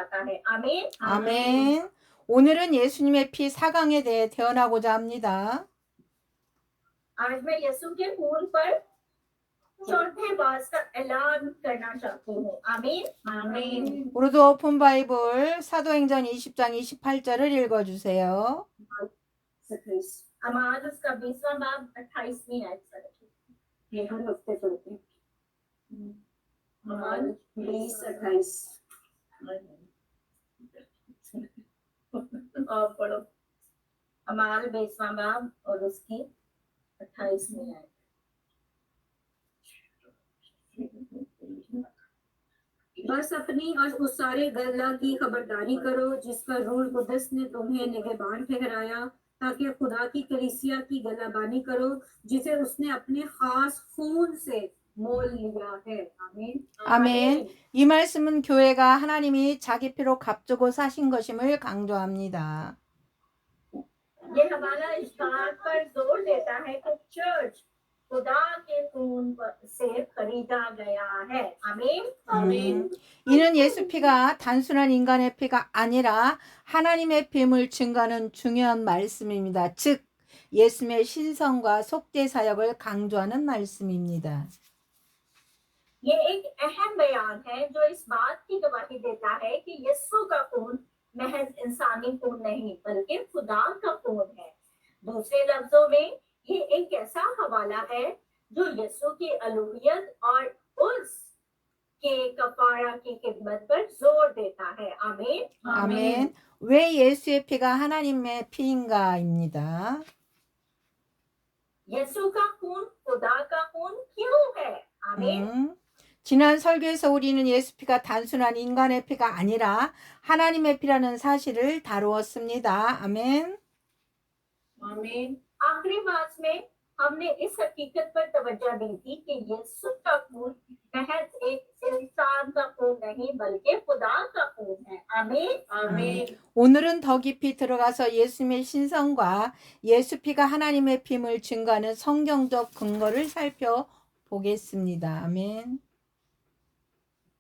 है। आमीन। 아멘. 오늘은 예수님의 피 사강에 대해 대언하고자 합니다. आज मैं यीशु के खून पर चौथे बार का ऐलान करना चाहती हूँ। आमीन। आमीन। 우리도 오픈 바이블 사도행전 20장 28절을 읽어주세요. हम आज उसका 20वां बाब 28वीं आयत पढ़ेंगे। हर हफ्ते पढ़ते हैं। आज 20-28 और पढ़ो। अमाल 20वां बाब और उसकी 28वीं आयत। बस अपनी और उस सारे गल्ला की खबरदारी करो जिस पर रूह कुदस ने तुम्हें निगहबान ठहराया, ताकि खुदा की कलीसिया की गलाबानी करो जिसे उसने अपने खास खून से मोल लिया है। आमीन। 아멘. 이 말씀은 교회가 하나님이 자기 피로 값주고 사신 것임을 강조합니다. ये हवाला इस बात पर जोर देता है कि चर्च खुदा के खून से खरीदा गया है। आमीन। आमीन। 이는 예수 피가 단순한 인간의 피가 아니라 하나님의 피임을 증거하는 중요한 말씀입니다. 즉 예수님의 신성과 속죄 사역을 강조하는 말씀입니다. ये एक अहम बयान है जो इस बात की गवाही देता है कि यीशु का खून महज इंसानी खून नहीं बल्कि खुदा का खून है। दूसरे लफ्जों में ये एक ऐसा हवाला है जो यीशु की अलूहियत और उस के कफारा की खिदमत पर जोर देता है। आमीन। 아멘. 왜 예수의 피가 하나님의 피인가입니다. यीशु का खून खुदा का खून क्यों है? आमीन। 지난 설교에서 우리는 예수 피가 단순한 인간의 피가 아니라 하나님의 피라는 사실을 다루었습니다. 아멘. आमीन। आखिरी बात में हमने इस हकीकत पर तवज्जो दी थी कि यीशु का खून महज एक इंसान का खून नहीं बल्कि खुदा का खून है। आमीन। आमीन। 오늘은 더 깊이 들어가서 예수님의 신성과 예수 피가 하나님의 피임을 증거하는 성경적 근거를 살펴보겠습니다. 아멘.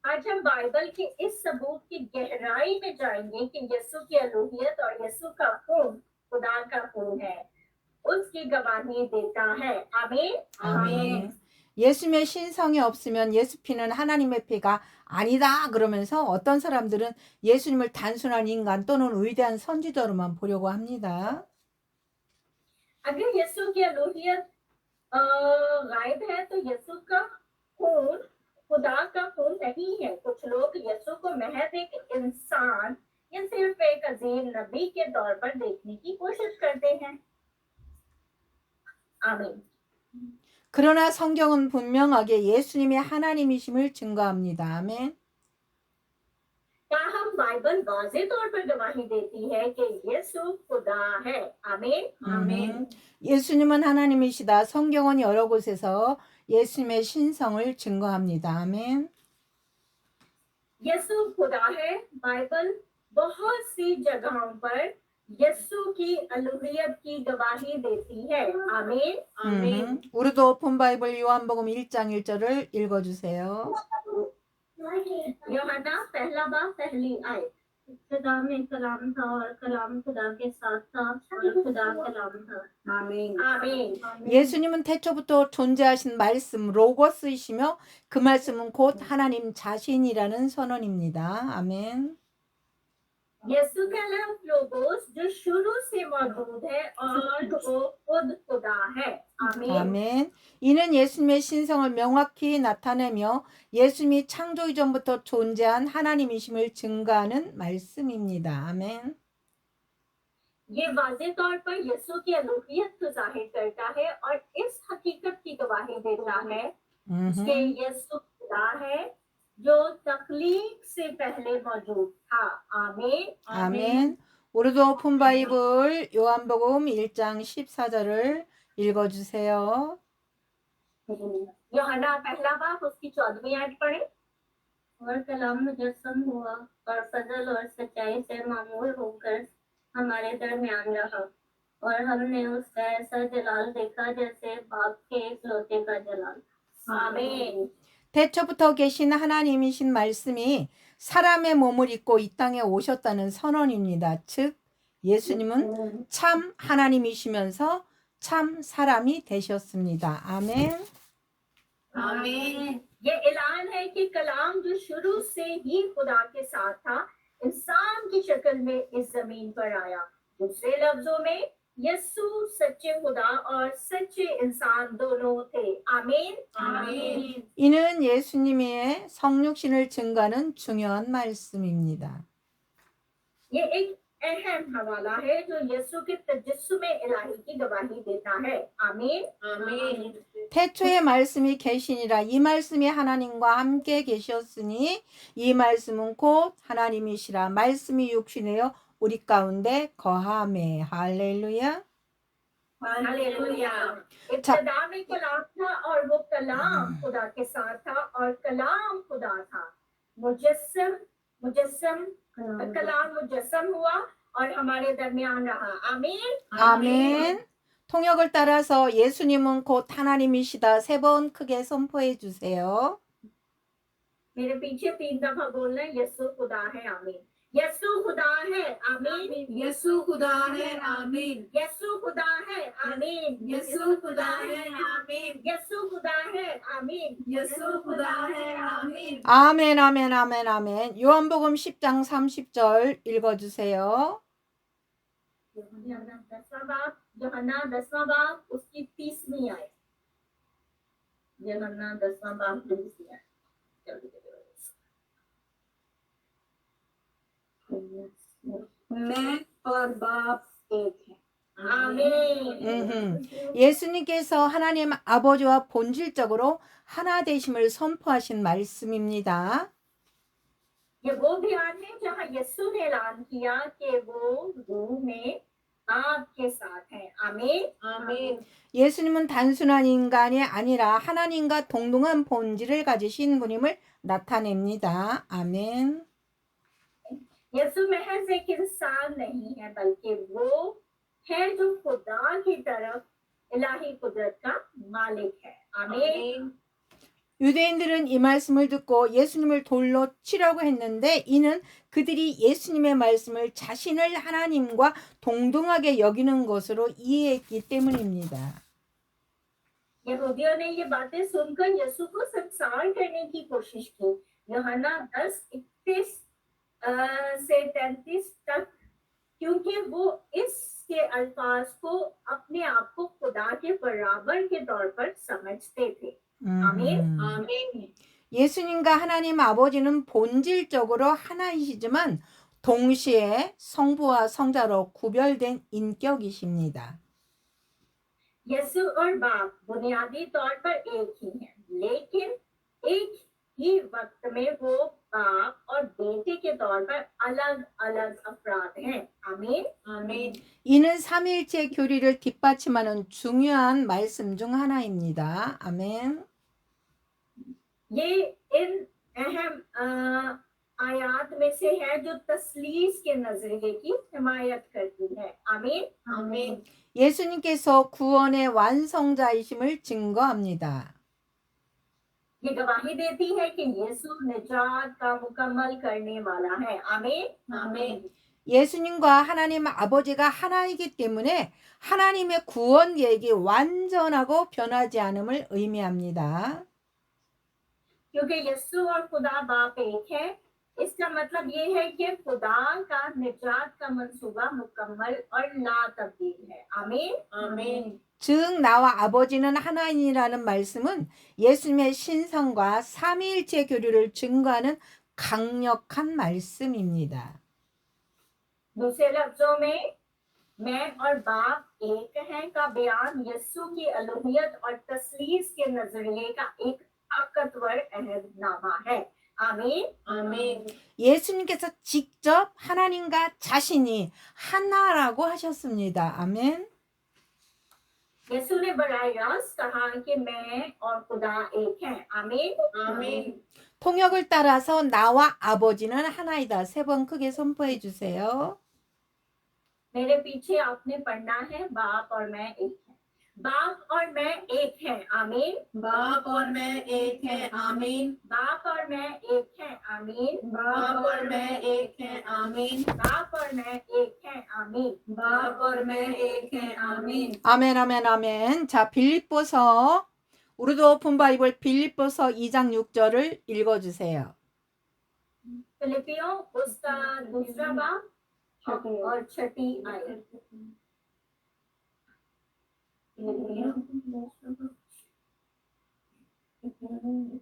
आज हम बाइबल के इस सबूत की गहराई में जाएंगे कि यीशु की अलूहियत और यीशु का खून खुदा का खून है, उसकी गवाही देता है। आमीन। 아멘. 예수님의 신성이 없으면 예수 피는 하나님의 피가 아니다 그러면서 어떤 사람들은 예수님을 단순한 인간 또는 위대한 선지자로만 보려고 합니다. अगर यीशु की अलूहियत गायब है तो यीशु का खून खुदा का खून नहीं है। कुछ लोग यीशु को महज एक इंसान या सिर्फ एक अजीम नबी के तौर पर देखने की कोशिश करते हैं। आमीन। 그러나 성경은 분명하게 예수님이 하나님이심을 증거합니다. 아멘. ताहम बाइबल वाज़ेह तौर पर गवाही देती है कि यीशु खुदा है। आमीन। आमीन। 예수님은 하나님이시다. 성경은 여러 곳에서 예수님의 신성을 증거합니다. 아멘. यीशु खुदा है। बाइबल बहुत सी जगहों पर यीशु की अलूहियत की गवाही देती है। आमीन। आमीन। 우리도 오픈 바이블 요한복음 1장 1절을 읽어주세요. यूहन्ना पहला बाब पहली आयत। खुदा में कलाम था और कलाम खुदा के साथ था और खुदा कलाम था। आमीन। आमीन। 예수님은 태초부터 존재하신 말씀 로고스이시며 그 말씀은 곧 하나님 자신이라는 선언입니다. 아멘. यीशु का लफ्ज़ लोगोस जो शुरू से मौजूद है और वो खुद खुदा है। आमीन। 아멘. 이는 예수님의 신성을 명확히 나타내며 예수님이 창조 이전부터 존재한 하나님이심을 증거하는 말씀입니다. 아멘. ये वाज़ेह तौर पर यीशु की अलूहियत को जाहिर करता है और इस हकीकत की गवाही देता है कि यीशु खुदा है जो तख्लीक से पहले मौजूद था। आमीन। 아멘. 우리도 오픈 바이블 요한복음 1장 14절을 읽어주세요. यूहन्ना पहला बाब उसकी 14वीं आयत पढ़े। और कलाम मुजस्सम हुआ और फजल और सच्चाई से मामूल होकर हमारे दरमियान रहा और हमने उसका ऐसा जलाल देखा जैसे बाप के एकलौते का जलाल। आमीन। 태초부터 계신 하나님이신 말씀이 사람의 몸을 입고 이 땅에 오셨다는 선언입니다. 즉 예수님은 참 하나님이시면서 참 사람이 되셨습니다. 아멘. आमीन। ये ऐलान है कि कलाम जो शुरू से ही खुदा के साथ था इंसान की शक्ल में इस जमीन पर आया। दूसरे लफ्जों में यीशु सच्चे खुदा और सच्चे इंसान दोनों थे। आमीन। आमीन। 이는 예수님의 성육신을 증거하는 중요한 말씀입니다. ये एक अहम हवाला है जो यीशु के तजस्सुम इलाही की गवाही देता है। आमीन। आमीन। 태초의 말씀이 계시니라. 이 말씀이 하나님과 함께 계셨으니 이 말씀은 곧 하나님이시라. 말씀이 육신되어 우리 가운데 거하매. 할렐루야. हालेलुया। अच्छा। इब्तिदा में कलाम था और वो कलाम खुदा के साथ था और कलाम खुदा था। मुजस्सम मुजस्सम कलाम मुजस्सम हुआ और हमारे दरमियान रहा। आमीन। 아멘. 통역을 따라서 예수님은 곧 하나님이시다. 3번 크게 선포해 주세요. मेरे पीछे 3 दफा बोलना है यीशु खुदा है। आमीन। यीशु खुदा है। आमीन। यीशु खुदा है। आमीन। यीशु खुदा है। आमीन। यीशु खुदा है। आमीन। यीशु खुदा है। आमीन। यीशु खुदा है। आमीन। 아멘, 아멘, 아멘, 아멘. 요한복음 10장 30절 읽어주세요. यूहन्ना 10वां बाब उसकी 30वीं आयत। यूहन्ना 10वां बाब 30वीं आयत। मैं और बाप एक है। आमीन। 예수님께서 하나님 아버지와 본질적으로 하나 되심을 선포하신 말씀입니다. ये वो बयान है जहाँ यीशु ने ऐलान किया कि वो रूह में बाप के साथ है। आमीन। आमीन। 예수님은 단순한 인간이 아니라 하나님과 동등한 본질을 가지신 분임을 나타냅니다. 아멘. यीशु महज एक इंसान नहीं है बल्कि वो है जो खुदा की तरफ इलाही कुदरत का मालिक है। आमीन। 유대인들은 이 말씀을 듣고 예수님을 돌로 치려고 했는데 이는 그들이 예수님의 말씀을 자신을 하나님과 동등하게 여기는 것으로 이해했기 때문입니다. यहूदियों ने ये बातें सुनकर यीशु को संसार करने की कोशिश की। यूहन्ना 10:31 से 33 तक, क्योंकि वो इसके अल्फाज को अपने आप को खुदा के बराबर के तौर पर समझते थे। 아멘. आमीन। 예수님과 하나님 아버지는 본질적으로 하나이시지만 동시에 성부와 성자로 구별된 인격이십니다. यीशु और बाप बुनियादी तौर पर एक ही हैं, लेकिन एक ही वक्त में वो बाप और बेटे के तौर पर अलग-अलग अफराद हैं। आमीन। आमीन। 이는 삼위일체 교리를 뒷받침하는 중요한 말씀 중 하나입니다. 아멘. ये इन अहम आयात में से है जो तस्लीस के नजरिए की हिमायत करती है। आमीन। आमीन। 예수님께서 구원의 완성자이심을 증거합니다. ये गवाही देती है कि यीशु निजात का मुकम्मल करने वाला है। आमीन। आमीन। 예수님과 하나님 아버지가 하나이기 때문에 하나님의 구원 계획이 완전하고 변하지 않음을 의미합니다. क्योंकि यीशु और खुदा बाप एक है, इसका मतलब ये है कि खुदा का निजात का मंसूबा मुकम्मल और ला तब्दील है। आमीन। आमीन। 즉 나와 아버지는 하나이라는 말씀은 예수님의 신성과 삼위일체 교류를 증거하는 강력한 말씀입니다. दूसरे लफ्जों में मैं और बाप एक हैं का बयान यीशु की अलूहियत और तस्लीस के नजरिए का एक ताकतवर अहदनामा है। आमीन। आमीन। 예수님께서 직접 하나님과 자신이 하나라고 하셨습니다. 아멘. यीशु ने बराह रास्त कहा कि मैं और खुदा एक हैं। आमीन। आमीन। 통역을 따라서 나와 아버지는 하나이다. 3번 크게 선포해 주세요. मेरे पीछे आपने पढ़ना है बाप और मैं एक हैं। बाप और मैं एक हैं, आमीन। बाप और मैं एक हैं, आमीन। बाप और मैं एक हैं, आमीन। बाप और मैं एक हैं, आमीन। बाप और मैं एक हैं, आमीन। बाप और मैं एक हैं, आमीन। 아멘, 아멘, 아멘. 자, 빌립보서, 우리도 오픈 바이블 빌립보서 2장 6절을 읽어주세요. फिलिपियों उसका दूसरा बाब और छठी आयत।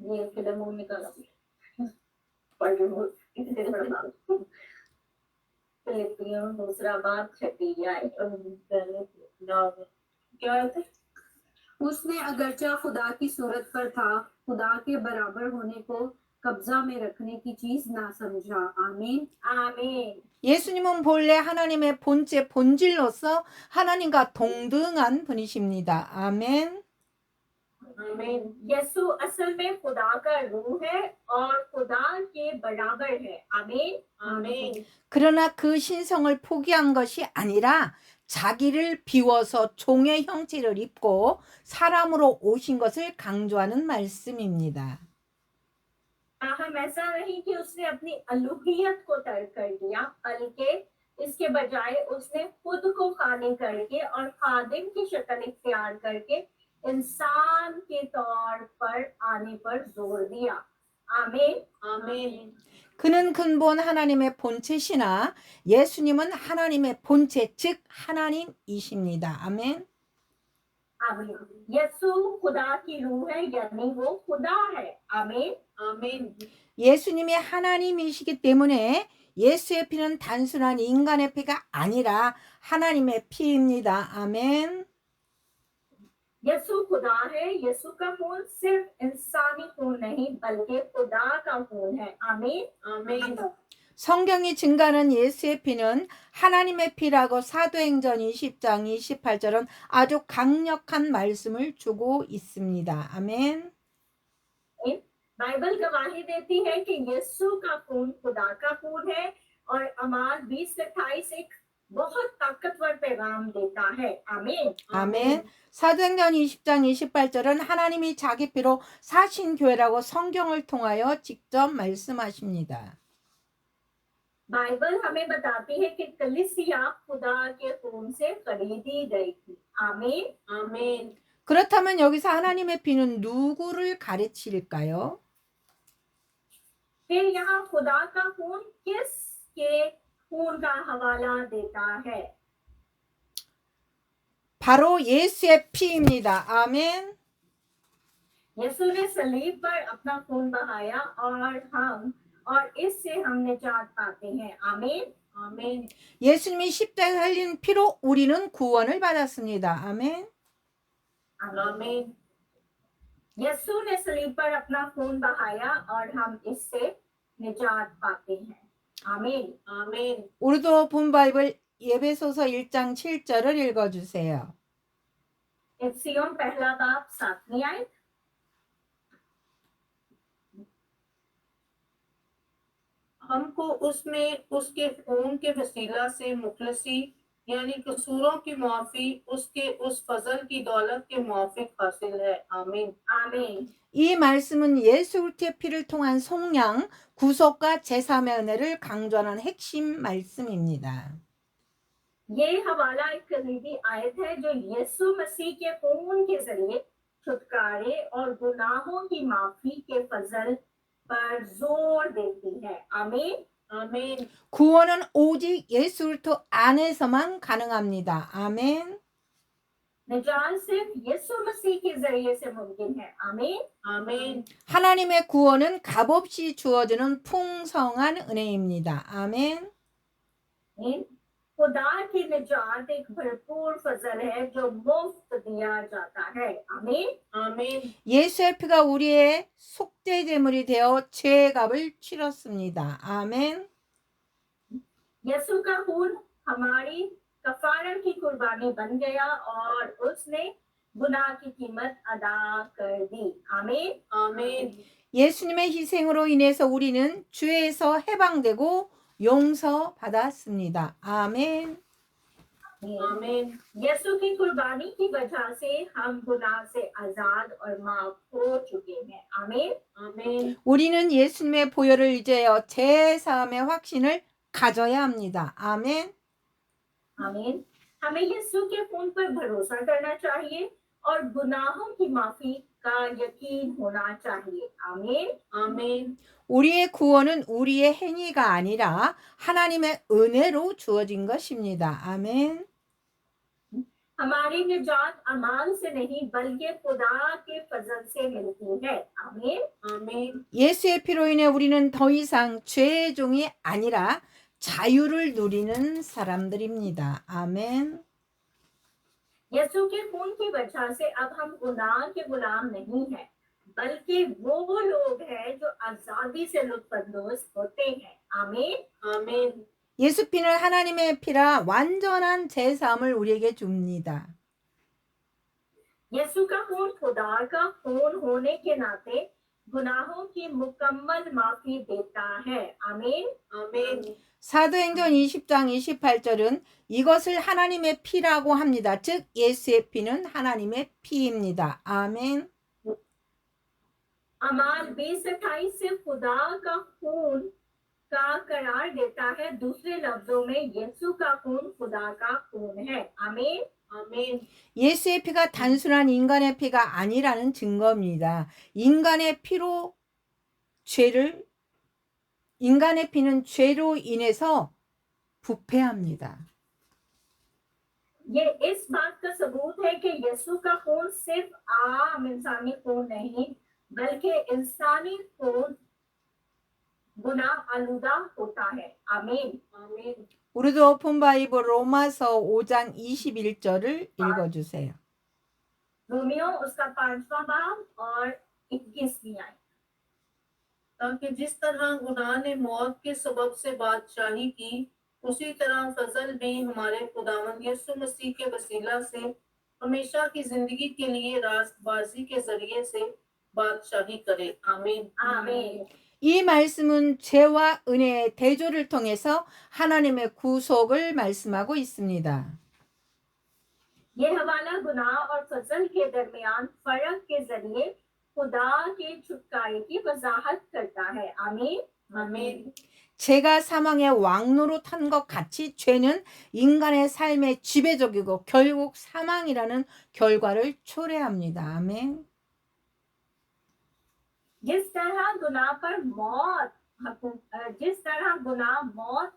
ये फिल्मों में का फिलिपियों दूसरा बाब छठी आयत। क्या है? उसने अगरचा खुदा की सूरत पर था, खुदा के बराबर होने को कब्जा में रखने की चीज ना समझा। आमीन। आमीन। 예수님은 본래 하나님의 본질로서 하나님과 동등한 분이십니다. 아멘. आमीन। यीशु असल में खुदा का रूह है और खुदा के बराबर है। आमीन। आमीन। 그러나 그 신성을 포기한 것이 아니라 자기를 비워서 종의 형체를 입고 사람으로 오신 것을 강조하는 말씀입니다. हम ऐसा नहीं कि उसने अपनी अलूहियत को तर्क कर दिया, बल्कि इसके बजाय उसने खुद को खाली करके और खादिम की शक्ल इख्तियार करके इंसान के तौर पर आने पर जोर दिया। आमीन। आमीन। 그는 근본 하나님의 본체시나 예수님은 하나님의 본체, 즉 하나님이십니다. 아멘. आमीन। यीशु खुदा की रूह है, यानी वो खुदा है। आमीन। आमीन। 예수님이 하나님이시기 때문에 예수의 피는 단순한 인간의 피가 아니라 하나님의 피입니다. 아멘. यीशु खुदा है, यीशु का खून सिर्फ इंसानी खून नहीं बल्कि खुदा का खून है। आमीन। आमीन। 성경이 증가하는 예수의 피는 하나님의 피라고 사도행전 20장 28절은 아주 강력한 말씀을 주고 있습니다. 아멘. बाइबल गवाही देती है कि यीशु का खून खुदा का खून है और अमाल 20:28 एक बहुत ताकतवर पैगाम देता है। आमीन। 아멘. 사도행전 20장 28절은 하나님이 자기 피로 사신 교회라고 성경을 통하여 직접 말씀하십니다. बाइबल हमें बताती है कि कलीसिया खुदा के खून से खरीदी गई थी। आमीन। आमीन। 그렇다면 여기서 하나님의 피는 누구를 가르칠까요? फिर यहाँ खुदा का खून किसके खून का हवाला देता है? 바로 예수의 피입니다. 아멘. यीशु ने सलीब पर अपना खून बहाया और इससे हम निजात पाते हैं। आमीन। आमीन। 예수님이 십자가에 흘린 피로 우리는 구원을 받았습니다. 아멘. आमीन। यीशु ने सलीब पर अपना खून बहाया और हम इससे निजात पाते हैं। आमीन। आमीन। 우리도 본 바이블 예배소서 1장 7절을 읽어주세요. इफिसियों पहला बाब 7वीं आयत। हमको उसमें उसके खून के वसीला से मुखलसी यानी कसूरों की माफी उसके उस फजल की दौलत के मुआफिक हासिल है। आमीन। आमीन। 이 말씀은 예수 그리스도의 피를 통한 속량, 구속과 제3의 은혜를 강조하는 핵심 말씀입니다. ये हवाला एक कलीदी आयत है जो यीशु मसीह के खून के जरिए छुटकारे और गुनाहों की माफी के फजल पर जोर देती है। आमीन। आमीन। 구원은 오직 예수 그리스도 안에서만 가능합니다. 아멘. निजात सिर्फ यीशु मसीह के जरिए से मुमकिन है। आमीन। आमीन। 하나님의 구원은 값없이 주어지는 풍성한 은혜입니다. 아멘. खुदा की निजात एक भरपूर फजल है जो मुफ्त दिया जाता है। आमीन। आमीन। 예수의 피가 우리의 속죄 제물이 되어 죄의 값을 치렀습니다. 아멘. यीशु का खून हमारी कफारा की कुर्बानी बन गया और उसने गुनाह की कीमत अदा कर दी। आमीन। आमीन। 예수님의 희생으로 인해서 우리는 죄에서 해방되고 용서받았습니다. 아멘. आमीन। यीशु की कुर्बानी की वजह से हम गुनाह से आजाद और माफ हो चुके हैं। आमीन। आमीन। 우리는 예수님의 보혈을 의지하여 제 사함의 확신을 가져야 합니다. 아멘. आमीन। हमें यीशु के खून पर भरोसा करना चाहिए और गुनाहों की माफी का यकीन होना चाहिए। आमीन। आमीन। 우리의 구원은 우리의 행위가 아니라 하나님의 은혜로 주어진 것입니다. 아멘. हमारी निजात अमाल से नहीं बल्कि खुदा के फजल से मिलती है। आमीन। आमीन। 예수의 피로 인해 우리는 더 이상 죄의 종이 아니라 자유를 누리는 사람들입니다. 아멘. यीशु के खून की वजह से अब हम गुनाह के गुलाम नहीं हैं, बल्कि वो लोग हैं जो आजादी से लुत्फानंदोज होते हैं। आमीन। आमीन। 예수 피는 하나님의 피라 완전한 제사함을 우리에게 줍니다. यीशु का खून खुदा का खून होने के नाते गुनाहों की मुकम्मल माफी देता है। आमीन। आमीन। 사도행전 20장 28절은 이것을 하나님의 피라고 합니다. 즉 예수의 피는 하나님의 피입니다. 아멘. अमाल 20:28 से खुदा का खून का करार देता है। दूसरे लफ्जों में यीशु का खून खुदा का खून है। आमीन। आमीन। 예수의 피가 단순한 인간의 피가 아니라는 증거입니다. 인간의 피는 죄로 인해서 부패합니다. ये इस बात का सबूत है कि यीशु का खून सिर्फ आम इंसानी खून नहीं, बल्कि इंसानी खून गुनाह आलूदा होता है। आमीन। आमीन। 우리도 오픈 바이블 로마서 5장 21절을 읽어주세요. रोमियो उसका 5वां बाब और 21वीं आयत। ताकि जिस तरह गुनाह ने मौत के सबब से बादशाही की, उसी तरह फजल भी हमारे खुदावंद यीशु मसीह के वसीला से हमेशा की जिंदगी के लिए रास्तबाजी के जरिए से बादशाही करे। आमीन। आमीन। 이 말씀은 죄와 은혜의 대조를 통해서 하나님의 구속을 말씀하고 있습니다. ये हवाला गुनाह और फजल के दरमियान फर्क के जरिए खुदा के छुटकारे की वजाहत करता है। आमीन। आमीन। 죄가 사망의 왕노릇한 것 같이 죄는 인간의 삶의 지배적이고 결국 사망이라는 결과를 초래합니다. 아멘. जिस तरह गुनाह मौत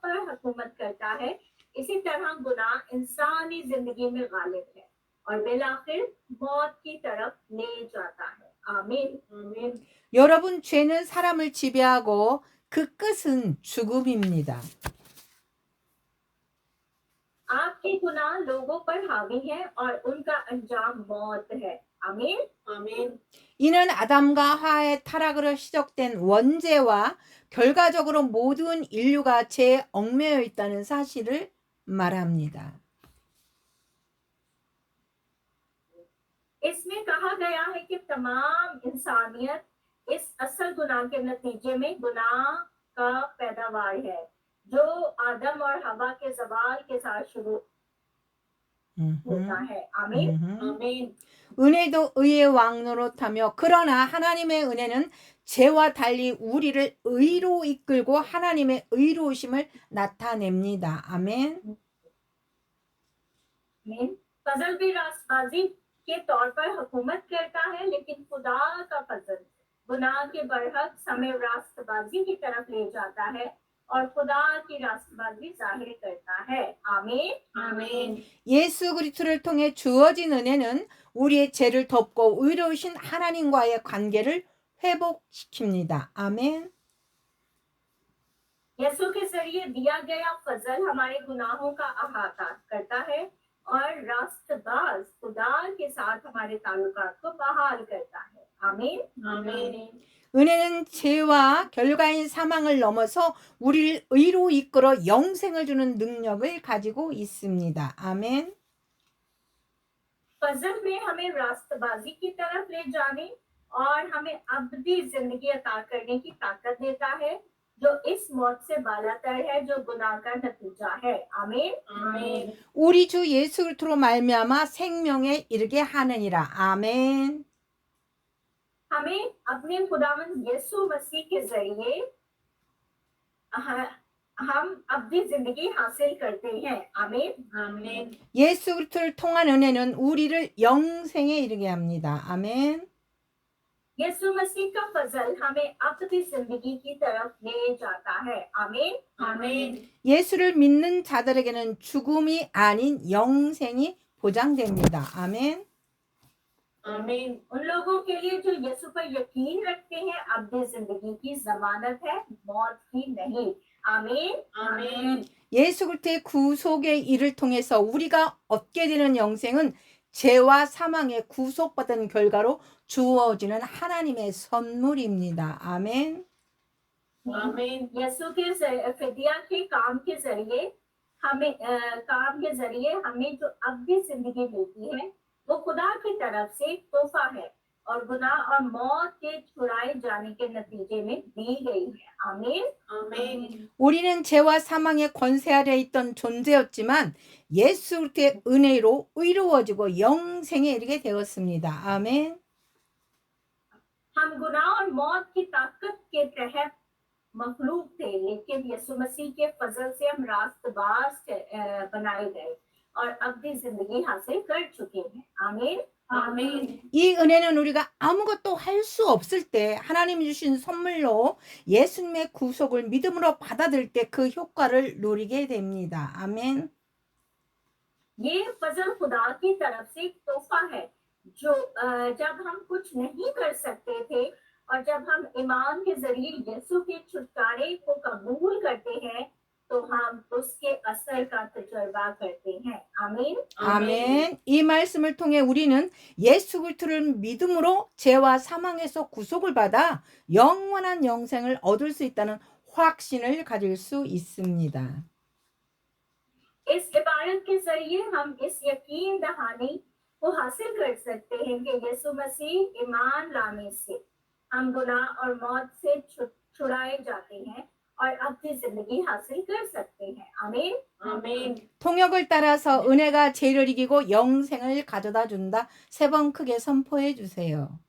पर हुकूमत करता है, इसी तरह गुनाह इंसानी जिंदगी में गालिब है और बिलाखिर मौत की तरफ ले जाता है। आमीन। आमीन। 여러분, 죄는 사람을 지배하고 그 끝은 죽음입니다. आपके गुनाह लोगों पर हावी है और उनका अंजाम मौत है। आमीन। आमीन। 이는 아담과 하와의 타락으로 시작된 원죄와 결과적으로 모든 인류가 죄에 얽매여 있다는 사실을 말합니다. इसमें कहा गया है कि तमाम इंसानियत इस असल गुनाह के नतीजे में गुनाह का पैदावार है, जो आदम और हवा के जवाल के साथ शुरू होता है। आमीन। आमीन। 은혜도 의의 왕노릇하며 그러나 하나님의 은혜는 죄와 달리 우리를 의로 이끌고 하나님의 의로우심을 나타냅니다. 아멘. फजल भी रास्तबाजी के तौर पर हुकूमत करता है, लेकिन खुदा का फजल गुनाह के बरहक्स हमें रास्तबाजी की तरफ ले जाता है और खुदा की रास्तबाजी जाहिर करता है। आमीन। आमीन। 예수 그리스도를 통해 주어진 은혜는 우리의 죄를 덮고 의로우신 하나님과의 관계를 회복시킵니다. 아멘. यीशु के जरिए दिया गया फजल हमारे गुनाहों का अहाता करता है और रास्तबाज खुदा के साथ हमारे ताल्लुकात को बहाल करता है। आमीन। आमीन। 은혜는 죄와 결과인 사망을 넘어서 우리를 의로 이끌어 영생을 주는 능력을 가지고 있습니다. 아멘. फजल में हमें रास्तबाजी की तरफ ले जाने और हमें अबदी जिंदगी अता करने की ताकत देता है, जो इस मौत से बालातर है, जो गुनाह का नतीजा है। आमीन। आमीन। 우리 주 예수 그리스도로 말미암아 생명에 이르게 하느니라. 아멘. हमें अपने खुदावंद यीशु मसीह के जरिए हम अपनी जिंदगी हासिल करते हैं। आमीन। आमीन। 예수 그리스도를 통한 은혜는 우리를 영생에 이르게 합니다. 아멘. यीशु मसीह का फजल हमें अपनी जिंदगी की तरफ ले जाता है। आमीन। आमीन। 예수를 믿는 자들에게는 죽음이 아닌 영생이 보장됩니다. 아멘. आमीन। उन लोगों के लिए जो यीशु पर यकीन रखते हैं, अपनी जिंदगी की जमानत है, मौत की नहीं। आमीन। आमीन। 예수 그리스도의 구속의 일을 통해서 우리가 얻게 되는 영생은 죄와 사망의 구속받은 결과로 주어지는 하나님의 선물입니다. 아멘. आमीन। यीशु के फिदिया के काम के जरिए हमें जो अपनी जिंदगी मिलती है, वो खुदा की तरफ से तोहफा है और गुनाह और मौत के छुड़ाए जाने के नतीजे में दी गई है। आमीन। आमीन। 우리는 죄와 사망의 권세 아래 있던 존재였지만 예수 그리스도의 은혜로 의로워지고 영생에 이르게 되었습니다. 아멘. हम गुनाह और मौत की ताकत के तहत मखलूक थे, लेकिन यीशु मसीह के फजल से हम रास्तबाज बनाए गए और अपनी जिंदगी हासिल कर चुके हैं। आमीन। आमीन। 이 은혜는 우리가 아무것도 할 수 없을 때 하나님이 주신 선물로 예수님의 구속을 믿음으로 받아들일 때 그 효과를 누리게 됩니다. 아멘. ये फजल खुदा की तरफ से एक तोहफा है, जो जब हम कुछ नहीं कर सकते थे और जब हम ईमान के जरिए यीशु के छुटकारे को कबूल करते हैं, तो हम उसके असर का तजुर्बा करते हैं। आमीन। 아멘. 이 말씀을 통해 우리는 예수 그리스도를 믿음으로 죄와 사망에서 구속을 받아 영원한 영생을 얻을 수 있다는 확신을 가질 수 있습니다. इस इबारत के जरिए हम इस यकीन दहानी को हासिल कर सकते हैं कि यीशु मसीह ईमान लाने से हम गुनाह और मौत से छुड़ाए जाते हैं और अपनी जिंदगी हासिल कर सकते हैं। आमीन। आमीन। 통역을 따라서 은혜가 죄를 이기고 영생을 가져다 준다. 3번 크게 선포해 주세요.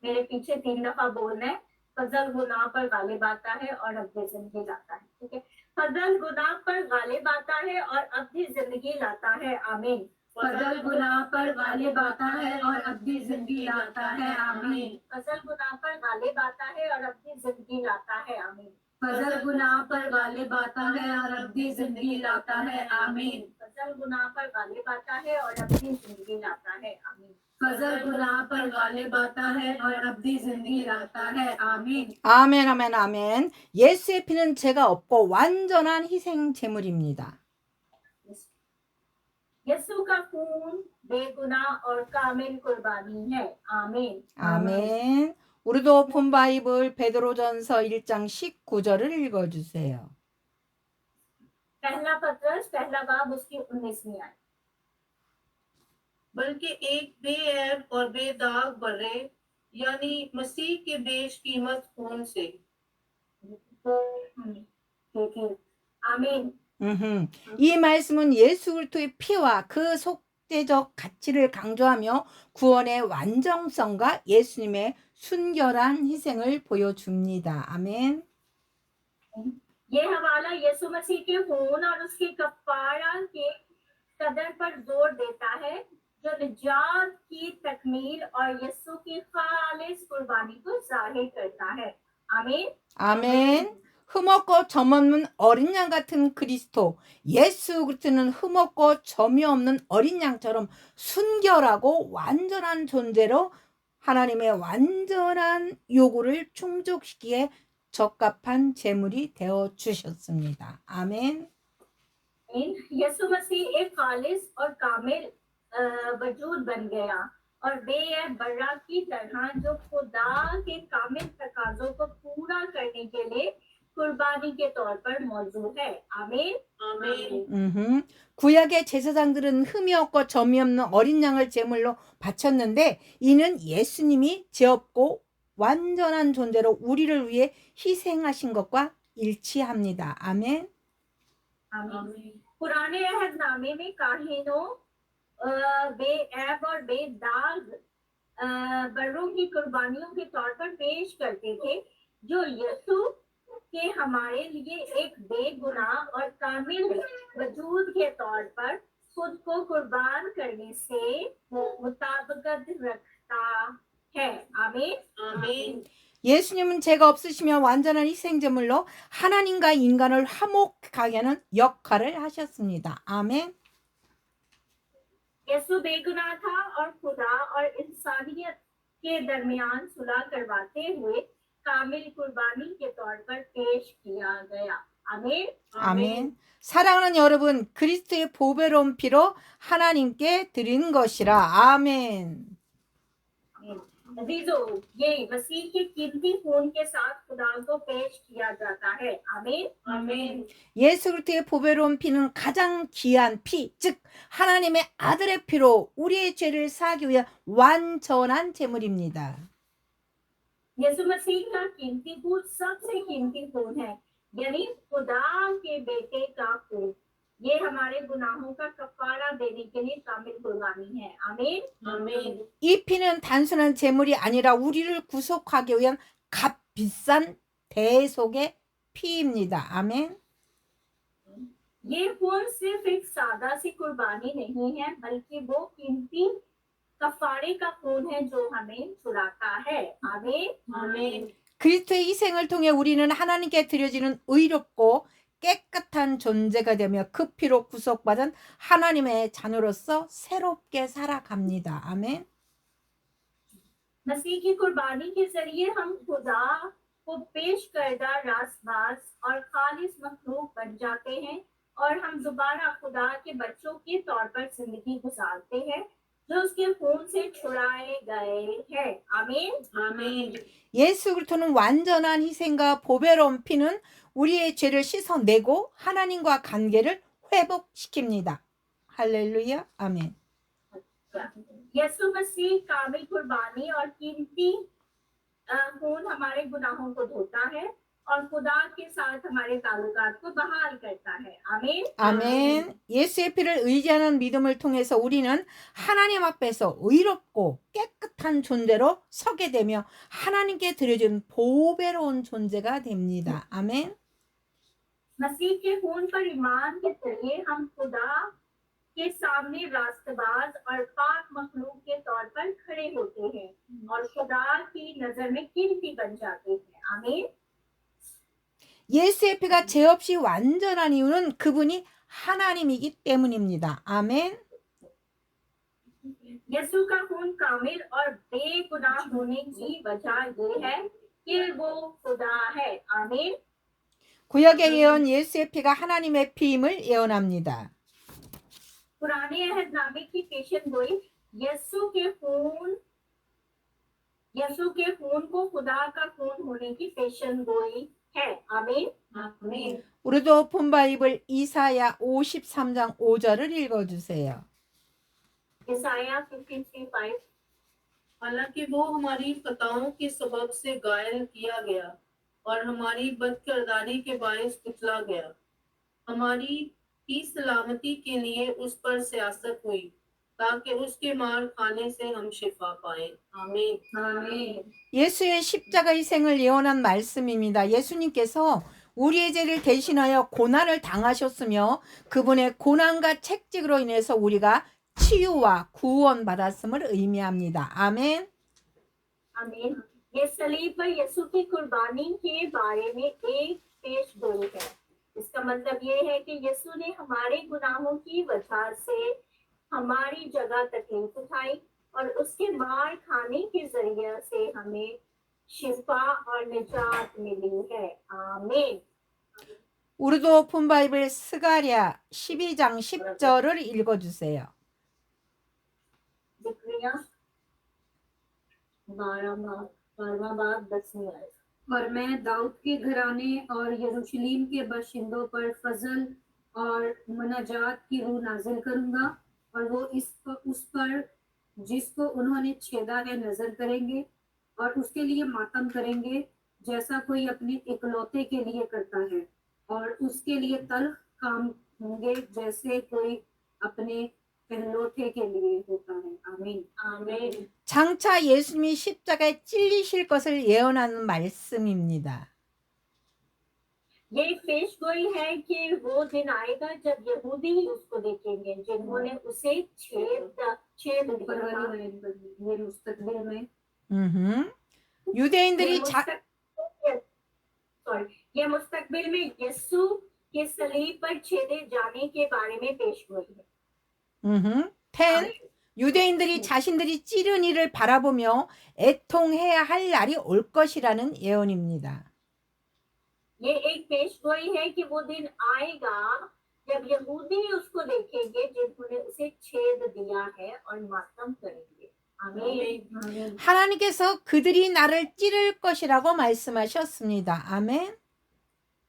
मेरे पीछे 3 दफा बोलना है। फजल गुनाह पर गालिब आता है और अपनी जिंदगी लाता है। ठीक है, फजल गुनाह पर गालिब आता है और अपनी जिंदगी लाता है। आमीन। फजल गुनाह पर गालिब आता है और अपनी जिंदगी लाता है। आमीन। फजल गुनाह पर गालिब आता है और अपनी जिंदगी लाता है। आमीन। फजल गुनाह पर गालिब आता है और अपनी जिंदगी लाता है। आमीन। फजल गुनाह पर गालिब आता है और अपनी जिंदगी लाता है। आमीन। फजल गुनाह पर गालिब आता है और अपनी जिंदगी लाता है। आमीन। 아멘, 아멘, 아멘. 예수의 피는 죄가 없고 완전한 희생 제물입니다. यीशु का खून बेगुनाह और कामिल कुर्बानी है। आमीन। 아멘. 우리도 오픈 바이블 베드로전서 1장 19절을 읽어주세요. पहला पत्रस पहला बाब उसकी 19वीं आयत। बल्कि एक बेऐब और बेदाग बर्रे यानी मसीह के बेशकीमत खून से। आमीन। 이 말씀은 예수 그리스도의 피와 그 속죄적 가치를 강조하며 구원의 완전성과 예수님의 순결한 희생을 보여줍니다. 아멘. ये हवाला यीशु मसीह के खून और उसके कफारा के कदर पर जोर देता है, जो निजात की तकमील और यीशु की खालिस कुर्बानी को जाहिर करता है। आमीन। 아멘. 흠없고 점 없는 어린 양 같은 그리스도, 예수 그리스도는 흠없고 점이 없는 어린 양처럼 순결하고 완전한 존재로 하나님의 완전한 요구를 충족시키기에 적합한 제물이 되어 주셨습니다. 아멘. यीशु मसीह एक खालिस और कामिल वजूद बन गया और बेऐब बर्रा की तरह जो खुदा के कामिल तकाजों को पूरा करने के लिए कुर्बानी के तौर पर मौजूद है। आमीन। आमीन। 구약의 제사장들은 흠이 없고 점이 없는 어린 양을 제물로 바쳤는데 이는 예수님이 죄 없고 완전한 존재로 우리를 위해 희생하신 것과 일치합니다. 아멘. आमीन। पुराने अहदनामे में काहीनों बेऐब और बेदाग बर्रों की कुर्बानियों के तौर पर पेश करते थे, जो यीशु के हमारे लिए एक बेगुनाह और कामिल वजूद के तौर पर खुद को कुर्बान करने से मुताबिकत रखता है। आमीन। आमीन। 예수님은 죄가 없으시며 완전한 희생제물로 하나님과 인간을 화목하게 하는 역할을 하셨습니다. 아멘. यीशु बेगुनाह था और खुदा और इंसानियत के दरमियान सुलह करवाते हुए कामिल कुर्बानी के तौर पर पेश किया गया। आमीन। 아멘. 사랑하는 여러분, 그리스도의 보배로운 피로 하나님께 드린 것이라. 아멘. अजीजों, ये मसीह के कीमती खून के साथ खुदा को पेश किया जाता है। आमीन। आमीन। 예수 그리스도의 보배로운 피는 가장 귀한 피, 즉 하나님의 아들의 피로 우리의 죄를 사하기 위한 완전한 제물입니다. यीशु मसीह का कीमती खून सबसे कीमती खून है, यानी खुदा के बेटे का खून। ये हमारे गुनाहों का कफारा देने के लिए कामिल कुर्बानी है। आमीन। आमीन। 이 피는 단순한 제물이 아니라 우리를 구속하기 위한 값비싼 대속의 피입니다. 아멘. ये खून सिर्फ एक सादा सी कुर्बानी नहीं है, बल्कि वो कीमती कफारे का खून है जो हमें छुड़ाता है। आमीन। आमीन। 그리스도의 희생을 통해 우리는 하나님께 드려지는 의롭고 깨끗한 존재가 되며 그 피로 구속받은 하나님의 자녀로서 새롭게 살아갑니다. 아멘. मसीह की कुर्बानी के जरिए हम खुदा को पेश करदा रासबाज और खालिस मखलूक बन जाते हैं और हम दोबारा खुदा के बच्चों के तौर पर जिंदगी गुजारते हैं, जो उसके खून से छुड़ाए गए हैं। आमीन। आमीन। 예수 그리스도는 완전한 희생과 보배로운 피는 우리의 죄를 씻어내고 하나님과 관계를 회복시킵니다. 할렐루야. 아멘. यीशु मसीह कामिल कुर्बानी और कीमती खून हमारे गुनाहों को धोता है और खुदा के साथ हमारे ताल्लुकात को बहाल करता है। आमीन। 아멘. 예수의 피를 의지하는 믿음을 통해서 우리는 하나님 앞에서 의롭고 깨끗한 존재로 서게 되며 하나님께 드려진 보배로운 존재가 됩니다. 아멘. मसीह के खून पर ईमान के जरिए हम खुदा के सामने रास्तबाज और पाक मखलूक के तौर पर खड़े होते हैं और खुदा की नजर में कीमती बन जाते हैं। आमीन। 예수의 피가 죄 없이 완전한 이유는 그분이 하나님이기 때문입니다. 아멘. यीशु का खून कामिल और बेगुनाह होने की वजह ये है कि वो खुदा है। आमीन। 구약의 예언 예수의 피가 하나님의 피임을 예언합니다. पुराने अहदनामे की पेशन गोई यीशु के खून को खुदा का खून होने की पेशन गोई है। आमीन। आमीन। 우리도 오픈 바이블 이사야 53장 5절을 읽어주세요. ईसाया 53:5। हालांकि वो हमारी खताओं के सबब से घायल किया गया और हमारी बदकिरदारी के बायस कुचला गया, हमारी की सलामती के लिए उस पर सियासत हुई ताकि उसके मार खाने से हम शिफा पाएं। आमीन। आमीन। 예수의 십자가 희생을 예언한 말씀입니다. 예수님께서 우리의 죄를 대신하여 고난을 당하셨으며 그분의 고난과 책직으로 인해서 우리가 치유와 구원 받았음을 의미합니다. 아멘. आमीन। ये सलीब पर यीशु की कुर्बानी के बारे में एक पेश गोई है। इसका मतलब ये है कि यीशु ने हमारे गुनाहों की वजह से हमारी जगह तकलीफ उठाई और उसके मार खाने के जरिए से हमें शिफा और निजात मिली है। आमीन। 우리도 오픈 바이블 스가랴 12장 10절을 읽어주세요. जिक्रिया 12वां बाब 10वीं आयत। और मैं दाऊद के घराने और यरूशलेम के बाशिंदों पर फजल और मनाजात की रूह नाजिल करूंगा और वो उस पर जिसको उन्होंने छेदा है नजर करेंगे और उसके लिए मातम करेंगे जैसा कोई अपने इकलौते के लिए करता है, और उसके लिए तल्ख काम होंगे जैसे कोई अपने पहलोठे के लिए होता है। आमीन। आमीन। 장차 예수님이 십자가에 찔리실 것을 예언하는 말씀입니다. ये एक पेशगोई है कि वो दिन आएगा जब यहूदी ही उसको देखेंगे जिन्होंने उसे छेद ऊपर दिया था। वाली लाइन पर ये मुस्तकबिल में 음흠. ये 유대인들이 ये मुस्तकबिल में यीशु के सलीब पर छेदे जाने के बारे में पेशगोई है। 10. 유대인들이 자신들이 찌른 이를 바라보며 애통해야 할 날이 올 것이라는 예언입니다. ये एक पेशगोई है कि वो दिन आएगा जब यहूदी उसको देखेंगे जिन्होंने उसे छेद दिया है और मातम करेंगे। आमीन। 하나님께서 그들이 나를 찌를 것이라고 말씀하셨습니다. 아멘.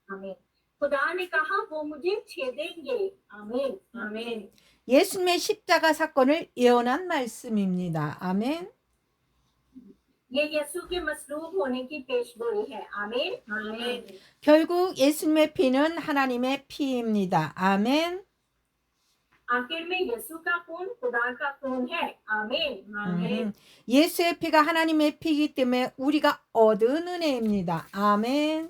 आमीन। खुदा ने कहा वो मुझे छेदेंगे। आमीन। आमीन। 예수님의 십자가 사건을 예언한 말씀입니다. 아멘. ये यीशु के मसलूब होने की पेशगोई है। आमीन। आमीन। 결국 예수님의 피는 하나님의 피입니다. 아멘. आखिर में यीशु का खून खुदा का खून है। आमीन। आमीन। 예수의 피가 하나님의 피이기 때문에 우리가 얻은 은혜입니다. 아멘.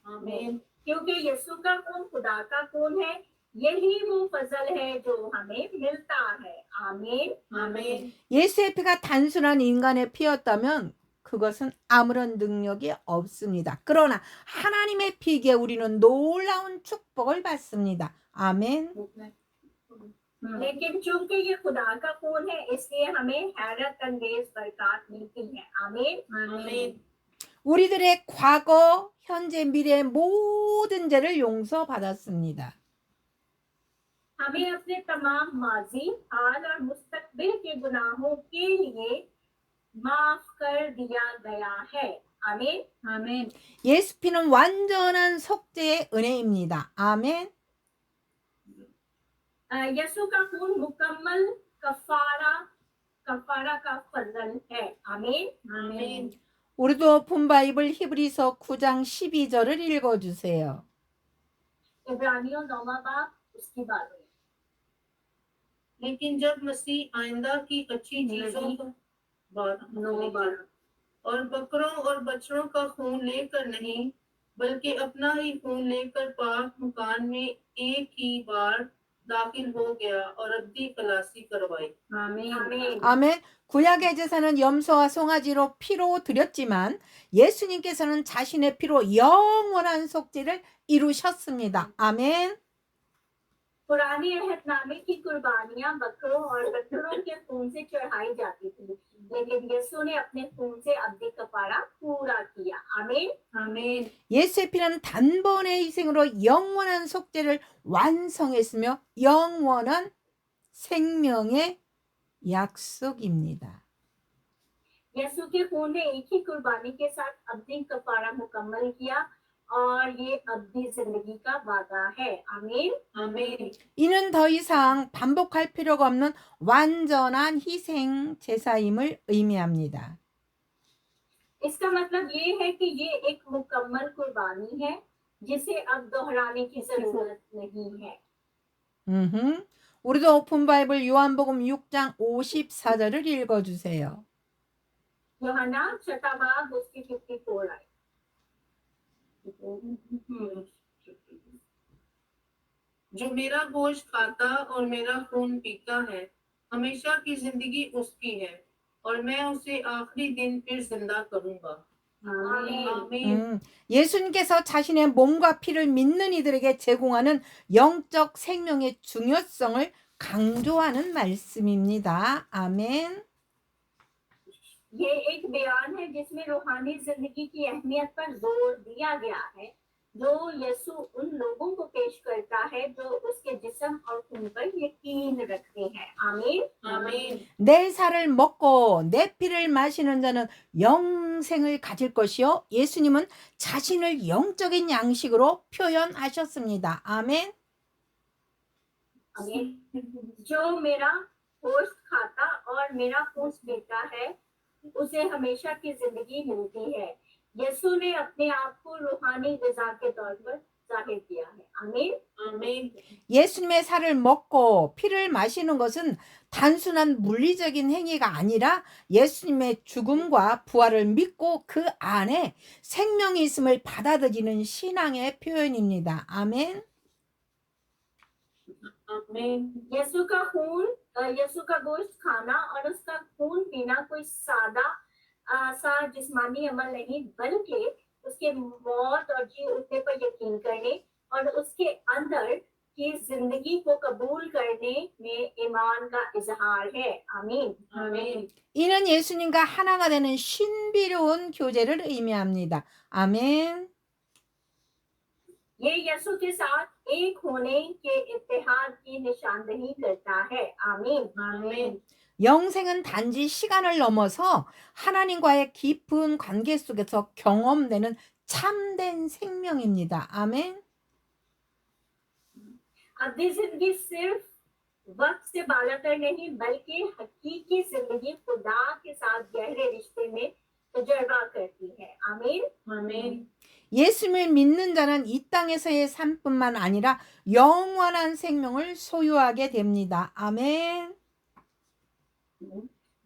आमीन। क्योंकि यीशु का खून खुदा का खून है, यही वो फजल है जो हमें मिलता है। आमीन। आमीन। 예수의 피가 단순한 인간의 피였다면 그것은 아무런 능력이 없습니다. 그러나 하나님의 피기에 우리는 놀라운 축복을 받습니다. 아멘. लेकिन चूंकि ये खुदा का खून है इसलिए हमें हैरत अंगेज बरकत मिलती है। आमीन। आमीन। 우리들의 과거, 현재, 미래의 모든 죄를 용서받았습니다. हमें अपने तमाम माजी, हाल और मुस्तकबिल के गुनाहों के लिए माफ कर दिया गया है। आमीन। आमीन। 예수 피는 완전한 속죄의 은혜입니다. 아멘. यीशु का खून मुकम्मल कफारा का फजल है। आमीन। आमीन। 우리도 본 바이블 히브리서 9장 12절을 읽어주세요. इब्रानियों 9वां बाब उसकी बात है। लेकिन जब मसीह आइंदा की अच्छी चीजों और बकरों और बछड़ों का खून लेकर नहीं बल्कि अपना ही खून लेकर पाक मकान में एक ही बार दाखिल हो गया और अब्दी खलासी करवाई। आमीन। 아멘. 구약의 제사는 염소와 송아지로 피로 드렸지만 예수님께서는 자신의 피로 영원한 속죄를 이루셨습니다. 아멘. पुराने अहदनामे की कुर्बानियां बकरों और बछड़ों के खून से चढ़ाई जाती थी, लेकिन यीशु ने अपने खून से अब्दी कफारा पूरा किया। आमीन। आमीन। 예수의 피는 단번의 희생으로 영원한 속죄를 완성했으며 영원한 생명의 약속입니다. यीशु के खून ने एक ही कुर्बानी के साथ अब्दी कफारा मुकम्मल किया और ये अब्दी जिंदगी का वादा है। आमीन। आमीन। 이는 더 이상 반복할 필요가 없는 완전한 희생 제사임을 의미합니다. इसका मतलब ये है कि ये एक मुकम्मल कुर्बानी है जिसे अब दोहराने की जरूरत नहीं है। 우리도 오픈 바이블 요한복음 6장 54절을 읽어주세요. यूहन्ना 6वां बाब उसकी 54 आए। जो मेरा गोश्त खाता और मेरा खून पीता है हमेशा की जिंदगी उसकी है और मैं उसे आखिरी दिन फिर जिंदा करूंगा। आमीन। 예수님께서 자신의 몸과 피를 믿는 이들에게 제공하는 영적 생명의 중요성을 강조하는 말씀입니다. 아멘. ये एक बयान है जिसमें रूहानी जिंदगी की अहमियत पर जोर दिया गया है जो यीशु उन लोगों को पेश करता है जो उसके जिस्म और खून पर यकीन रखते हैं। आमीन। आमीन। 내 살을 먹고 내 피를 마시는 자는 영생을 가질 것이요. 예수님은 자신을 영적인 양식으로 표현하셨습니다. 아멘. आमीन। जो मेरा गोश्त खाता और मेरा खून पीता है उसे हमेशा की जिंदगी मिलती है। यीशु ने अपने आप को रूहानी ग़िज़ा के तौर पर ज़ाहिर किया है। आमीन। आमीन। 예수님의 살을 먹고 피를 마시는 것은 단순한 물리적인 행위가 아니라 예수님의 죽음과 부활을 믿고 그 안에 생명이 있음을 받아들이는 신앙의 표현입니다. 아멘. आमीन। यीशु का खून, यीशु का गोश्त खाना और उसका खून पीना कोई सादा सा जिस्मानी अमल नहीं, बल्कि उसके मौत और जी उठने पर यकीन करने और उसके अंदर की जिंदगी को कबूल करने में ईमान का इजहार है। आमीन। आमीन। 이는 예수님과 하나가 되는 신비로운 교제를 의미합니다. 아멘. ये यीशु के साथ एक होने के इत्तेहाद की निशानदही करता है। आमीन। आमीन। 영생은 단지 시간을 넘어서 하나님과의 깊은 관계 속에서 경험되는 참된 생명입니다. 아멘. अपनी जिंदगी सिर्फ वक्त से बालातर नहीं, बल्कि हकीकी जिंदगी खुदा के साथ गहरे रिश्ते में तजुर्बा करती है। आमीन। आमीन। 예수님을 믿는 자는 이 땅에서의 삶뿐만 아니라 영원한 생명을 소유하게 됩니다. 아멘.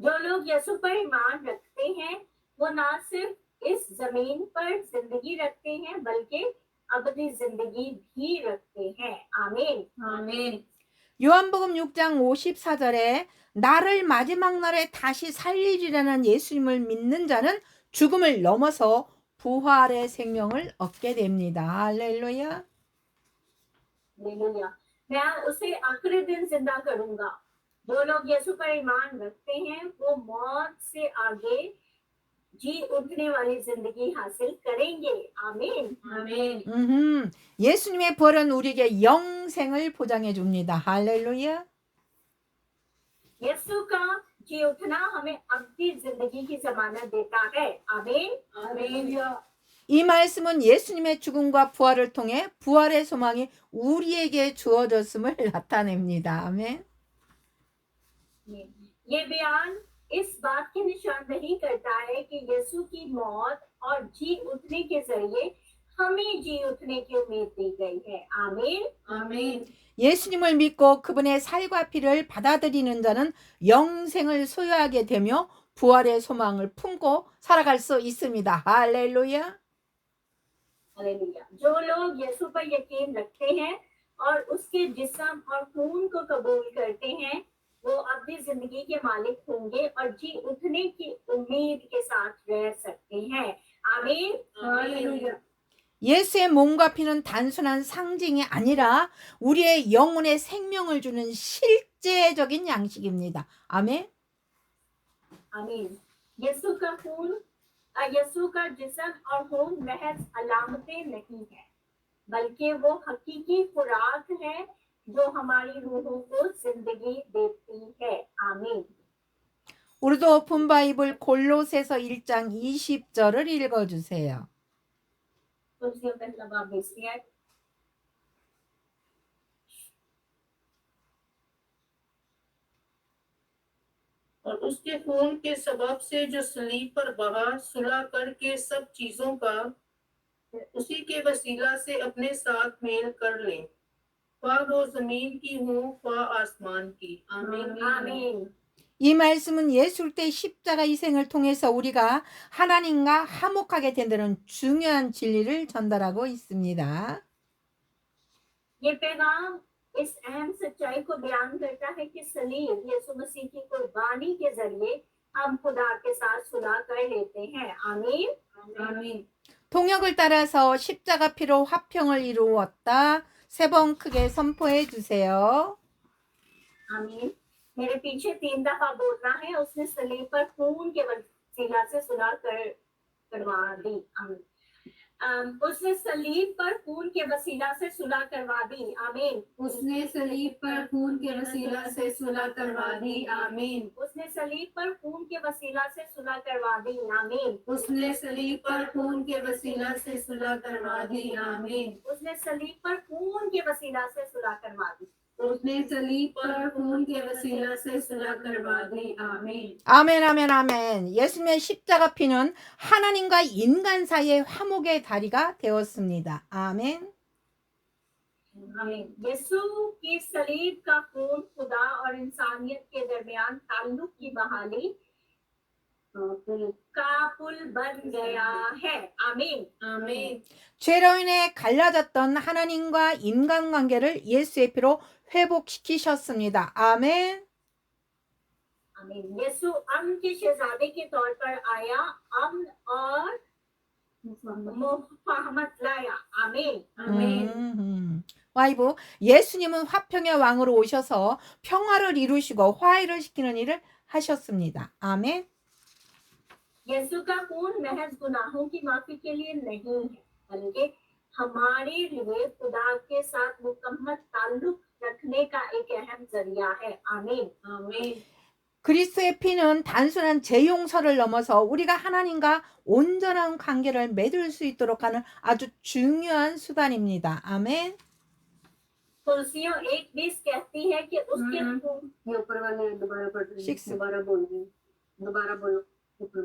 जो लोग यीशु पर ईमान रखते हैं वो ना सिर्फ इस जमीन पर जिंदगी रखते हैं, बल्कि अबदी जिंदगी भी रखते हैं। आमीन। आमीन। 요한복음 6장 54절에 나를 마지막 날에 다시 살리리라는 예수님을 믿는 자는 죽음을 넘어서 부활의 생명을 얻게 됩니다. 할렐루야. हालेलुया। मैं उसे आखिरी दिन जिंदा करूंगा। जो लोग यीशु पर ईमान रखते हैं वो मौत से आगे जी उठने वाली जिंदगी हासिल करेंगे। आमीन। आमीन। 예수님의 벌은 우리에게 영생을 보장해 줍니다. 할렐루야. यीशु का जी उठना हमें अबदी जिंदगी की जमानत देता है। आमीन। आमीन। 이 말씀은 예수님의 죽음과 부활을 통해 부활의 소망이 우리에게 주어졌음을 나타냅니다. 아멘. ये बयान इस बात की निशानदही करता है कि यीशु की मौत और जी उठने के जरिए हमें जी उठने की उम्मीद दी गई है। आमीन। आमीन। 예수님을 믿고 그분의 살과 피를 받아들이는 자는 영생을 소유하게 되며 부활의 소망을 품고 살아갈 수 있습니다. 할렐루야. हालेलुया। जो लोग यीशु पर यकीन रखते हैं और उसके जिस्म और खून को कबूल करते हैं वो अपनी जिंदगी के मालिक होंगे और जी उठने की उम्मीद के साथ रह सकते हैं। आमीन। हालेलुया। 예수의 몸과 피는 단순한 상징이 아니라 우리의 영혼의 생명을 주는 실제적인 양식입니다. 아멘. आमीन। यीशु का खून, यीशु का जिस्म और खून महज अलामतें नहीं है, बल्कि वो हकीकी खुराक है जो हमारी रूहों को जिंदगी देती है। आमीन। 우리도 오픈 바이블 골로새서 1장 20절을 읽어주세요. तुलसियों का लबा बेचती है। और उसके खून के सबब से जो सलीब पर बहा सुलह करके सब चीजों का उसी के वसीला से अपने साथ मेल कर ले, ख्वाह वो जमीन की हो ख्वाह आसमान की। आमीन। आमीन। 이 말씀은 예수 때 십자가 희생을 통해서 우리가 하나님과 화목하게 된다는 중요한 진리를 전달하고 있습니다. ये पैगाम इस अहम सच्चाई को बयान करता है कि सलीब यीशु मसीह की कुर्बानी के जरिए हम खुदा के साथ सुलह कर लेते हैं। आमीन। आमीन। 통역을 따라서 십자가 피로 화평을 이루었다. 세 번 크게 선포해 주세요. आमीन। मेरे पीछे 3 दफा बोलना है, उसने सलीब पर खून के वसीला से सुलह करवा दी। आमीन। उसने सलीब पर खून के वसीला से सुलह करवा दी। आमीन। उसने सलीब पर खून के वसीला से सुलह करवा दी। आमीन। उसने सलीब पर खून के वसीला से सुलह करवा दी। आमीन। उसने सलीब पर खून के वसीला से सुलह करवा दी। आमीन। उसने सलीब पर खून के वसीला से सुलह करवा दी। उसने सलीब पर खून के वसीला से सुलह करवा दी। आमीन। 아멘, 아멘, 아멘. 예수님의 십자가 피는 하나님과 인간 사이의 화목의 다리가 되었습니다. 아멘. आमीन। यीशु की सलीब का खून खुदा और इंसानियत के दरमियान ताल्लुक की बहाली का पुल बन गया है। आमीन। आमीन। 죄로 인해 갈라졌던 하나님과 인간관계를 예수의 피로 회복시키셨습니다. 아멘. आमीन। यीशु अमन के शहजादे के तौर पर आया, अमन और मुफाहमत लाया। आमीन। आमीन। 와이브, 예수님은 화평의 왕으로 오셔서 평화를 이루시고 화해를 시키는 일을 하셨습니다. 아멘. यीशु का खून महज गुनाहों की माफी के लिए नहीं है, बल्कि हमारे लिए खुदा के साथ मुकम्मल ताल्लुक रखने का एक अहम जरिया है। आमीन। आमीन। 그리스도의 피는 단순한 재용서를 넘어서 우리가 하나님과 온전한 관계를 맺을 수 있도록 하는 아주 중요한 수단입니다. 아멘. तुलसियों 1:20 कहती है कि उसके खून ये ऊपर वाले दोबारा पढ़ रही 6 दोबारा बोल रही दोबारा बोलो।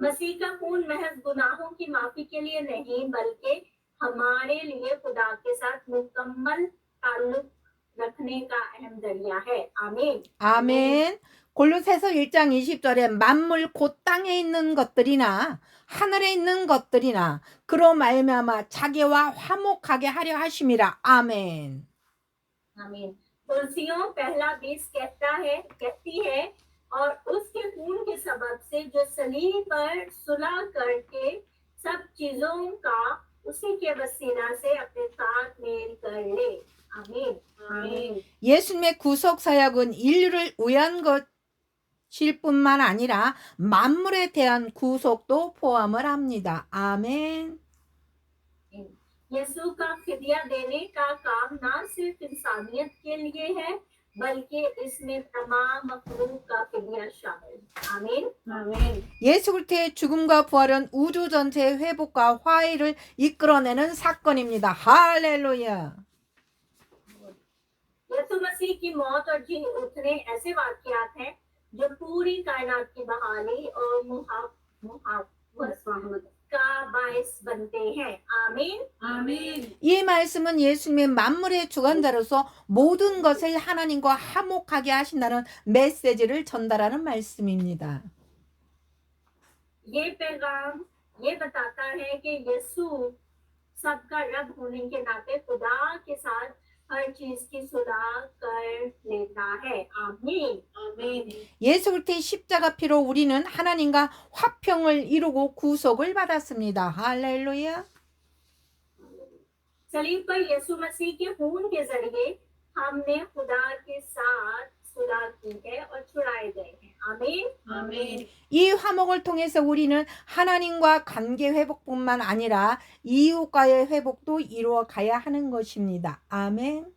मसीह का खून महज गुनाहों की माफी के लिए नहीं, बल्कि हमारे लिए खुदा के साथ मुकम्मल ताल्लुक रखने का अहम जरिया है। आमीन। 아멘. 골로새서 1장 20절에 만물 곧 땅에 있는 것들이나 하늘에 있는 것들이나 그로 말미암아 자기와 화목하게 하려 하심이라. 아멘. आमीन। तुलसियों 1:20 कहती है और उसके खून के सबब से जो सलीब पर सुलह करके सब चीजों का उसी के वसीला से अपने साथ मेल कर ले। आमीन। आमीन। 예수님의 구속 사역은 인류를 위한 것일 뿐만 아니라 만물에 대한 구속도 포함을 합니다. 아멘. यीशु का फिदिया देने का काम न सिर्फ इंसानियत के लिए है, बल्कि इसमें तमाम मखलूक का फिदिया शामिल। आमीन। आमीन। 예수 그리스도의 죽음과 부활은 우주 전체의 회복과 화해를 이끌어내는 사건입니다. 할렐루야. यीशु मसीह की मौत और जी उठने ऐसे वाकयात हैं जो पूरी कायनात की बहाली और मुहावत का बायस बनते हैं। आमीन। आमीन। 이 말씀은 예수님의 만물의 주관자로서 모든 것을 하나님과 화목하게 하신다는 메시지를 전달하는 말씀입니다. ये पैगाम ये बताता है कि यीशु सबका रब होने के नाते खुदा के साथ हर चीज की सुलह कर लेता है। आमीन। आमीन। 예수 그리스도의 십자가 피로 우리는 하나님과 화평을 이루고 구속을 받았습니다. 할렐루야. सलीब पर यीशु मसीह के खून के जरिए हमने खुदा के साथ सुलह की है और छुड़ाए गए हैं। आमीन। आमीन। 이 화목을 통해서 우리는 하나님과 관계 회복뿐만 아니라 이웃과의 회복도 이루어 가야 하는 것입니다. 아멘.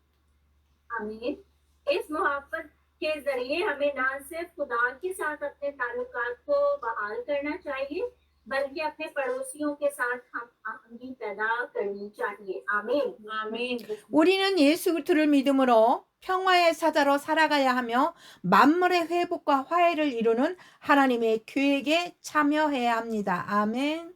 आमीन। इस मुहाफ़त के जरिए हमें न सिर्फ खुदा के साथ अपने ताल्लुकात को बहाल करना चाहिए, बल्कि अपने पड़ोसियों के साथ हम आहंगी पैदा करनी चाहिए। आमीन। आमीन। 우리는 예수 그리스도를 믿음으로 평화의 사자로 살아가야 하며 만물의 회복과 화해를 이루는 하나님의 계획에 참여해야 합니다. 아멘.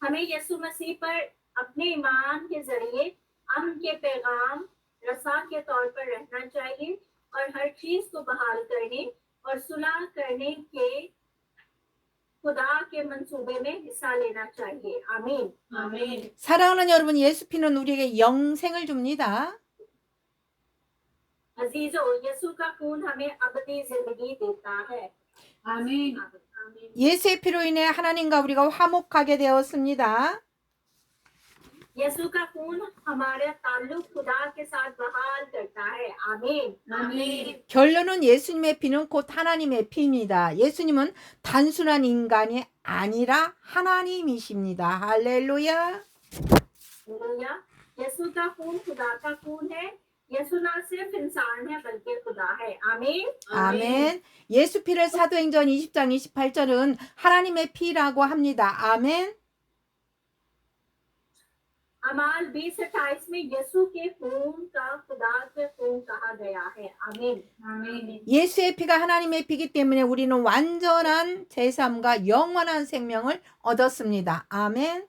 हमें यीशु मसीह पर अपने ईमान के जरिए अमन के पैगाम रसा के तौर पर रहना चाहिए और हर चीज को बहाल करने और सुलह करने के खुदा के मंसूबे में हिस्सा लेना चाहिए। आमीन। आमीन। 사랑하는 여러분, 예수 피는 우리에게 영생을 줍니다. अजीजों, यीशु का खून हमें अबदी जिंदगी देता है। आमीन। आमीन। 예수의 피로 인해 하나님과 우리가 화목하게 되었습니다. यीशु का खून हमारे ताल्लुक खुदा के साथ बहाल करता है। आमीन। आमीन। 결론은 예수님의 피는 곧 하나님의 피입니다. 예수님은 단순한 인간이 아니라 하나님이십니다. 할렐루야. हालेलुया। यीशु का खून खुदा का खून है। यीशु ना सिर्फ इंसान है बल्कि खुदा है। आमीन। 아멘. 예수 피를 사도행전 20장 28절은 하나님의 피라고 합니다. 아멘. अमाल 20:28 में यीशु के खून का खुदा के खून कहा आमीन आमीन 예수의 피가 하나님의 피기 때문에 우리는 완전한 제3과 영원한 생명을 얻었습니다. 아멘.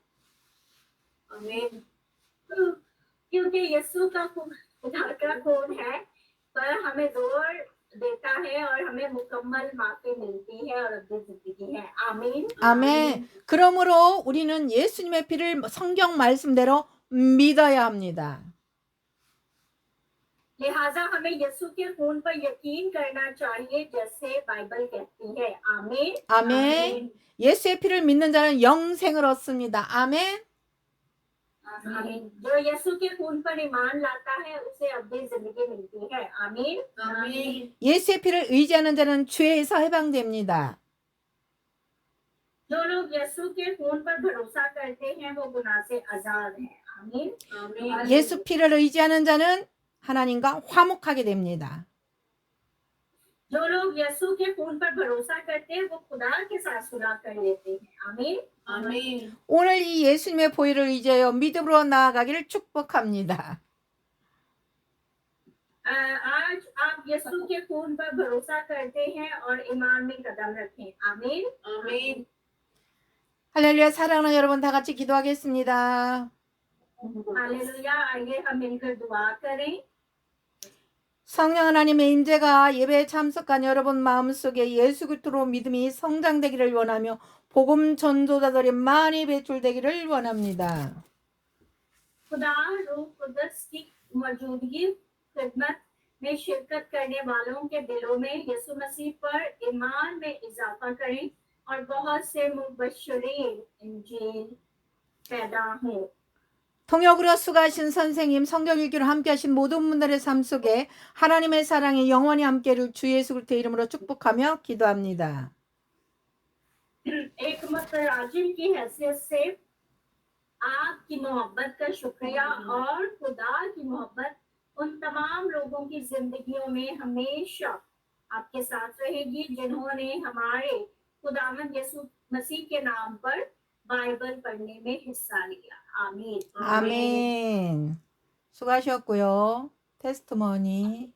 आमीन। क्योंकि यीशु का खून खुदा का खून है पर हमें जोर देता है और हमें मुकम्मल माफी मिलती है और अब्दुल जिंदगी है आमीन 아멘. 그러므로 우리는 예수님의 피를 성경 말씀대로 믿어야 합니다. लिहाजा हमें यीशु के खून पर यकीन करना चाहिए जैसे बाइबल कहती है आमीन 아멘. 예수의 피를 믿는 자는 영생을 얻습니다. 아멘. आमीन जो यीशु के खून पर ईमान लाता है उसे अब्दुल जिंदगी मिलती है आमीन आमीन। 예수의 피를 의지하는 자는 죄에서 해방됩니다. जो लोग यीशु के खून पर भरोसा करते हैं वो गुनाह से आजाद हैं आमीन आमीन। 예수 피를 의지하는 자는 하나님과 화목하게 됩니다. जो लोग यीशु के खून पर भरोसा करते हैं वो खुदा के साथ सुलह कर लेते हैं आमीन आमीन। 오늘 이 예수님의 보혈을 의지하여 믿음으로 나아가기를 축복합니다. आज आप यीशु के खून पर भरोसा करते हैं और ईमान में कदम रखें आमीन आमीन। 할렐루야. 사랑하는 여러분 다 같이 기도하겠습니다. हालेलुया आइए हम मिलकर दुआ करें 성령 하나님의 임재가 예배에 참석한 여러분 마음속에 예수 그리스도로 믿음이 성장되기를 원하며 복음 전도자들이 많이 배출되기를 원합니다. खुदा रूह कुदस की मौजूदगी खिदमत में शिरकत करने वालों के दिलों में यीशु मसीह पर ईमान में इजाफा करें और बहुत से मुबश्शिरीन इंजील पैदा हों 통역으로 수고하신 선생님, 성경 읽기로 함께하신 모든 분들의 삶 속에 하나님의 사랑이 영원히 함께를 주 예수 그리스도의 이름으로 축복하며 기도합니다. एक मतराजिम की हैसियत से आपकी मोहब्बत का शुक्रिया और खुदा की मोहब्बत उन तमाम लोगों की जिंदगियों में हमेशा आपके साथ रहेगी जिन्होंने हमारे खुदावंद यीशु मसीह के नाम पर बाइबल पढ़ने में हिस्सा लिया आमीन 아멘. 수고하셨고요. 테스트머니.